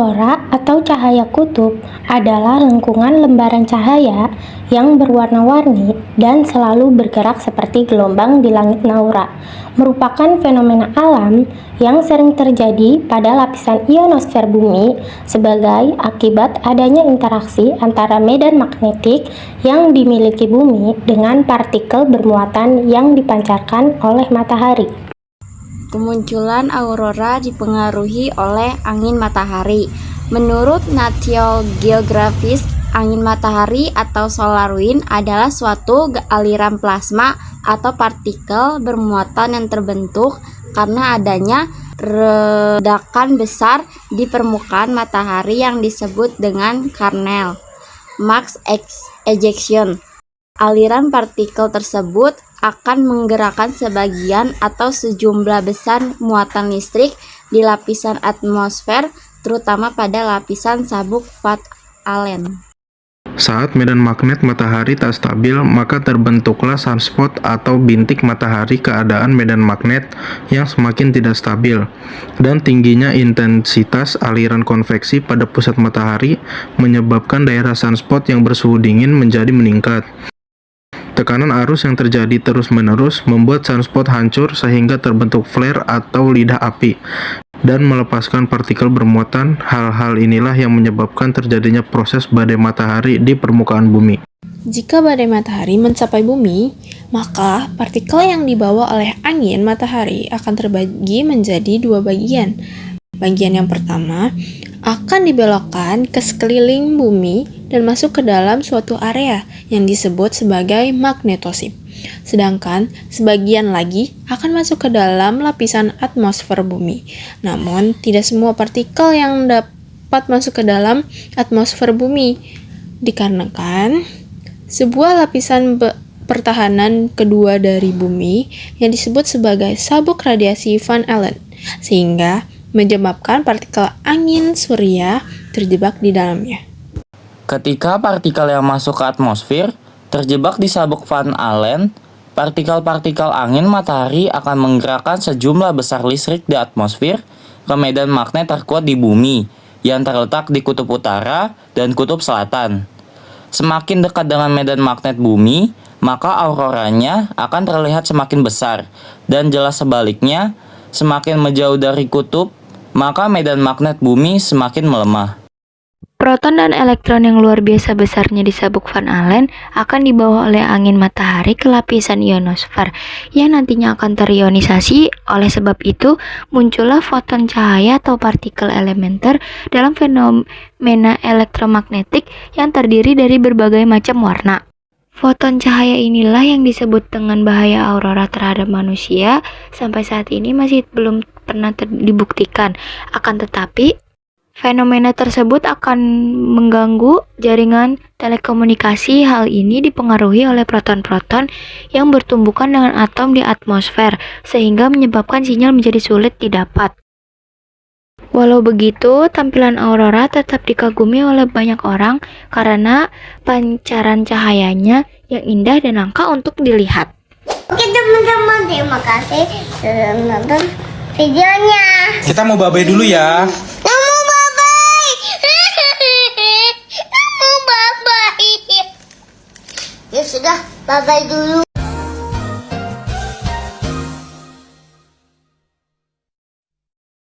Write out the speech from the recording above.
Aurora atau cahaya kutub adalah lengkungan lembaran cahaya yang berwarna-warni dan selalu bergerak seperti gelombang di langit naura. Merupakan fenomena alam yang sering terjadi pada lapisan ionosfer bumi sebagai akibat adanya interaksi antara medan magnetik yang dimiliki bumi dengan partikel bermuatan yang dipancarkan oleh matahari. Kemunculan aurora dipengaruhi oleh angin matahari. Menurut National Geographic, angin matahari atau solar wind adalah suatu aliran plasma atau partikel bermuatan yang terbentuk karena adanya ledakan besar di permukaan matahari yang disebut dengan kernel mass ejection. Aliran partikel tersebut akan menggerakkan sebagian atau sejumlah besar muatan listrik di lapisan atmosfer, terutama pada lapisan sabuk Van Allen. Saat medan magnet matahari tak stabil, maka terbentuklah sunspot atau bintik matahari. Keadaan medan magnet yang semakin tidak stabil dan tingginya intensitas aliran konveksi pada pusat matahari menyebabkan daerah sunspot yang bersuhu dingin menjadi meningkat. Tekanan arus yang terjadi terus-menerus membuat sunspot hancur sehingga terbentuk flare atau lidah api dan melepaskan partikel bermuatan. Hal-hal inilah yang menyebabkan terjadinya proses badai matahari di permukaan bumi. Jika badai matahari mencapai bumi, maka partikel yang dibawa oleh angin matahari akan terbagi menjadi dua bagian. Bagian yang pertama akan dibelokkan ke sekeliling bumi dan masuk ke dalam suatu area yang disebut sebagai magnetosip. Sedangkan sebagian lagi akan masuk ke dalam lapisan atmosfer bumi. Namun, tidak semua partikel yang dapat masuk ke dalam atmosfer bumi dikarenakan sebuah lapisan pertahanan kedua dari bumi yang disebut sebagai sabuk radiasi Van Allen, sehingga menyebabkan partikel angin surya terjebak di dalamnya. Ketika partikel yang masuk ke atmosfer terjebak di sabuk Van Allen, partikel-partikel angin matahari akan menggerakkan sejumlah besar listrik di atmosfer ke medan magnet terkuat di bumi yang terletak di kutub utara dan kutub selatan. Semakin dekat dengan medan magnet bumi, maka auroranya akan terlihat semakin besar, dan jelas sebaliknya, semakin menjauh dari kutub, maka medan magnet bumi semakin melemah. Proton dan elektron yang luar biasa besarnya di sabuk Van Allen akan dibawa oleh angin matahari ke lapisan ionosfer yang nantinya akan terionisasi. Oleh sebab itu, muncullah foton cahaya atau partikel elementer dalam fenomena elektromagnetik yang terdiri dari berbagai macam warna. Foton cahaya inilah yang disebut dengan bahaya aurora terhadap manusia. Sampai saat ini masih belum pernah dibuktikan. Akan tetapi, fenomena tersebut akan mengganggu jaringan telekomunikasi. Hal ini dipengaruhi oleh proton-proton yang bertumbukan dengan atom di atmosfer, sehingga menyebabkan sinyal menjadi sulit didapat. Walau begitu, tampilan aurora tetap dikagumi oleh banyak orang karena pancaran cahayanya yang indah dan langka untuk dilihat. Oke teman-teman, terima kasih sudah menonton videonya. Kita mau babai dulu ya. Mau babai. Mau babai. Ya sudah, babai dulu.